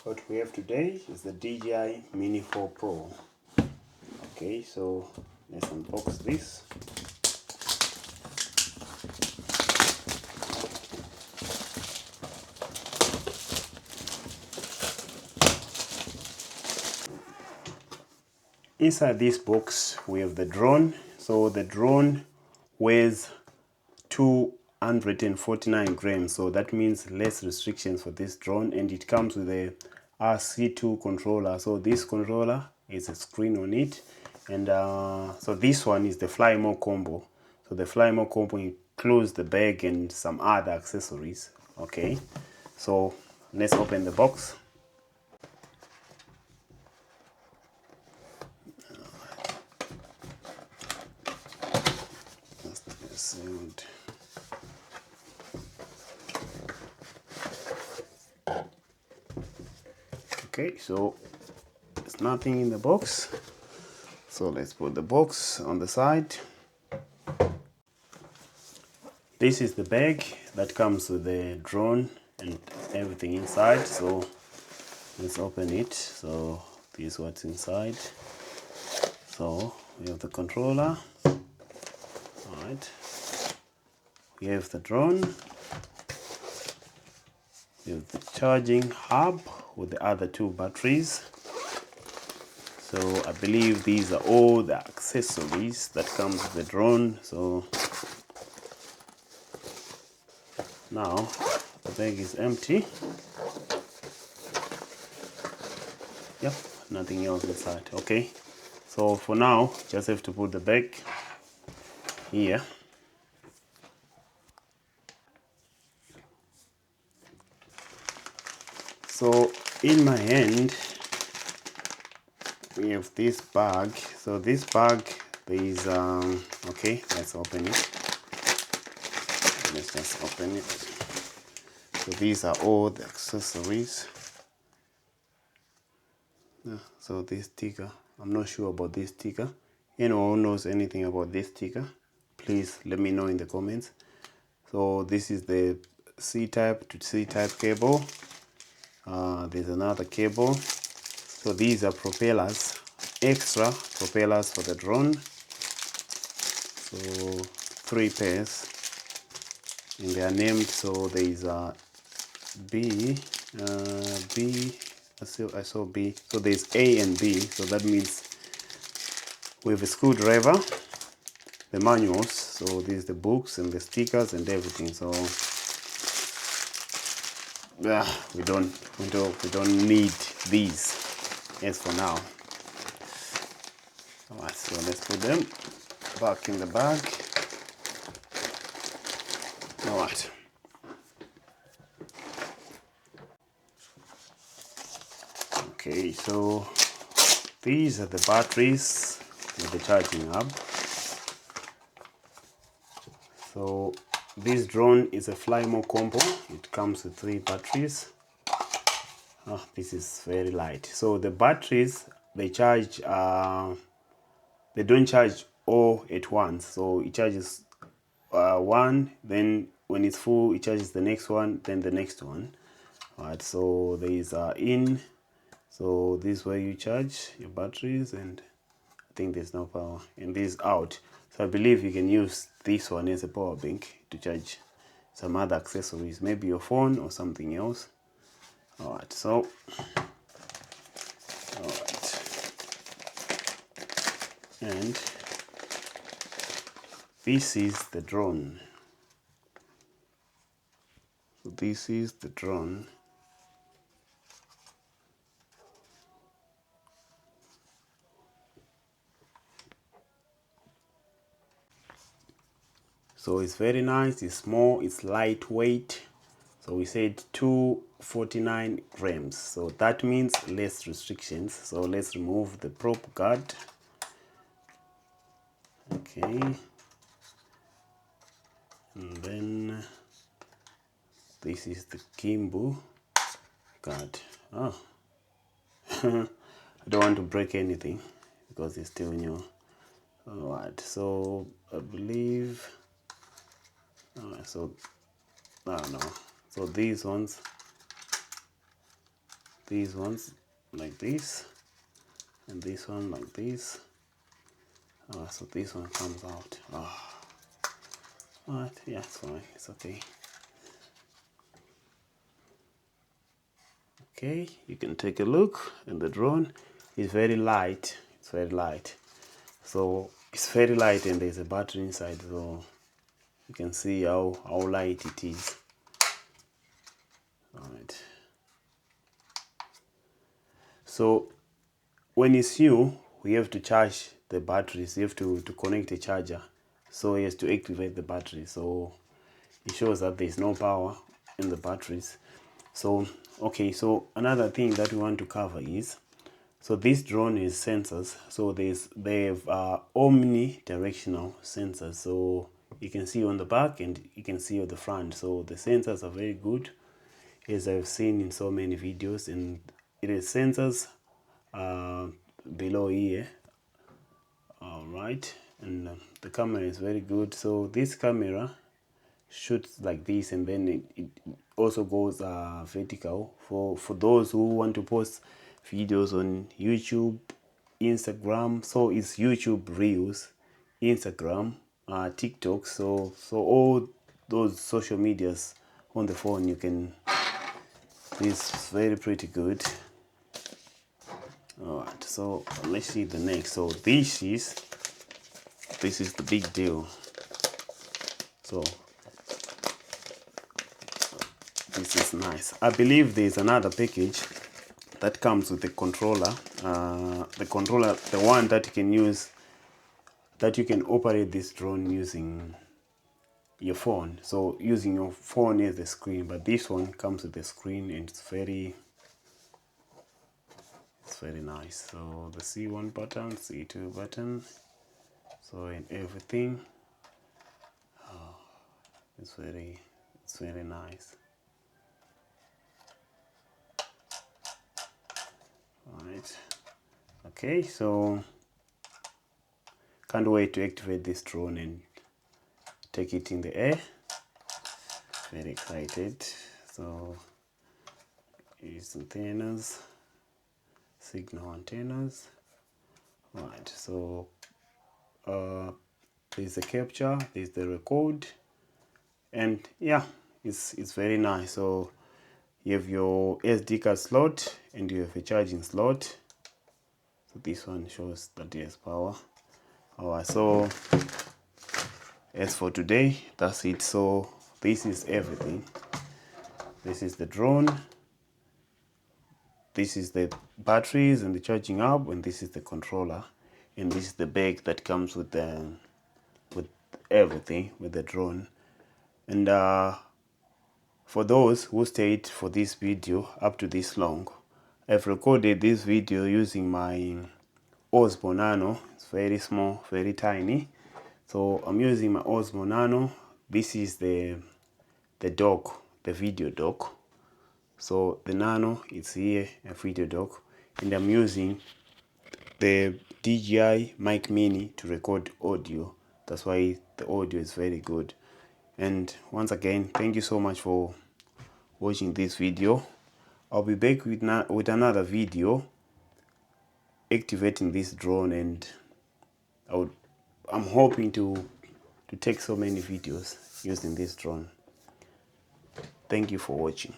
What we have today is the DJI Mini 4 Pro. Okay, so let's unbox this. Inside this box we have the drone. So the drone weighs 249 grams, so that means less restrictions for this drone, and it comes with a RC2 controller. So this controller is a screen on it, and so this one is the Fly More combo. So the Fly More combo includes the bag and some other accessories. Okay, so let's open the box. Okay, so there's nothing in the box, so let's put the box on the side. This is the bag that comes with the drone and everything inside, so let's open it. So this is what's inside. So we have the controller. Alright, we have the drone, we have the charging hub with the other two batteries. So I believe these are all the accessories that comes with the drone. So now the bag is empty. Yep, nothing else inside. Okay, so for now just have to put the bag here. So in my hand we have this bag. So this bag, there is okay, let's open it. Let's just open it. So these are all the accessories. So this sticker, I'm not sure about this sticker. Anyone who knows anything about this sticker, please let me know in the comments. So this is the C-type to C-type cable. There's another cable. So these are propellers, extra propellers for the drone. So 3 pairs, and they are named. So there is a B, I saw B. So there's A and B. So that means we have a screwdriver, the manuals. So there's the books and the stickers and everything. So we don't need these as for now. Alright, so let's put them back in the bag. Alright. Okay, so these are the batteries with the charging hub. So this drone is a Fly More combo. It comes with 3 batteries. Oh, this is very light. So the batteries, they charge, they don't charge all at once. So it charges one, then when it's full, it charges the next one, then the next one. Alright, so there is in. So this is where you charge your batteries, and I think there's no power. And this is out. So I believe you can use this one as a power bank to charge some other accessories, maybe your phone or something else. Alright, so and this is the drone. So this is the drone. So it's very nice, it's small, it's lightweight. So we said 249 grams. So that means less restrictions. So let's remove the prop guard. Okay. And then this is the gimbal guard. Oh. I don't want to break anything because it's still new. Alright, so I believe so I don't know. So these ones, these ones like this, and this one like this. So this one comes out. Alright, yeah, it's fine, it's okay. Okay, you can take a look, and the drone is very light. It's very light. So it's very light, and there's a battery inside, so you can see how light it is. Alright. So when it's new, we have to charge the batteries. You have to connect a charger so as to activate the battery. So it shows that there's no power in the batteries. So okay, so another thing that we want to cover is, so this drone is sensors. So they have omnidirectional sensors. So you can see on the back and you can see on the front. So the sensors are very good, as I've seen in so many videos, and it is sensors below here. All right, and the camera is very good. So this camera shoots like this, and then it also goes vertical for those who want to post videos on YouTube, Instagram. So it's YouTube Reels, Instagram, TikTok. So all those social medias on the phone, you can. This is very pretty good. Alright, so let's see the next. So this is the big deal. So this is nice. I believe there's another package that comes with the controller. The one that you can use, that you can operate this drone using your phone. So using your phone as the screen, but this one comes with the screen, and it's very nice. So the C1 button, C2 button, so in everything, it's very nice. Alright, okay, so can't wait to activate this drone and take it in the air. Very excited. So here's antennas, signal antennas. Right, so there's the capture, there's the record, and yeah, it's very nice. So you have your SD card slot and you have a charging slot. So this one shows that it has power. Alright, so as for today, that's it. So this is everything. This is the drone, this is the batteries and the charging hub, and this is the controller, and this is the bag that comes with everything, with the drone. And for those who stayed for this video up to this long, I've recorded this video using my Osmo Nano. It's very small, very tiny. So I'm using my Osmo Nano. This is the dock, the video dock. So the Nano is here, a video dock, and I'm using the DJI Mini to record audio. That's why the audio is very good. And once again, thank you so much for watching this video. I'll be back with another video activating this drone, and I'm hoping to take so many videos using this drone. Thank you for watching.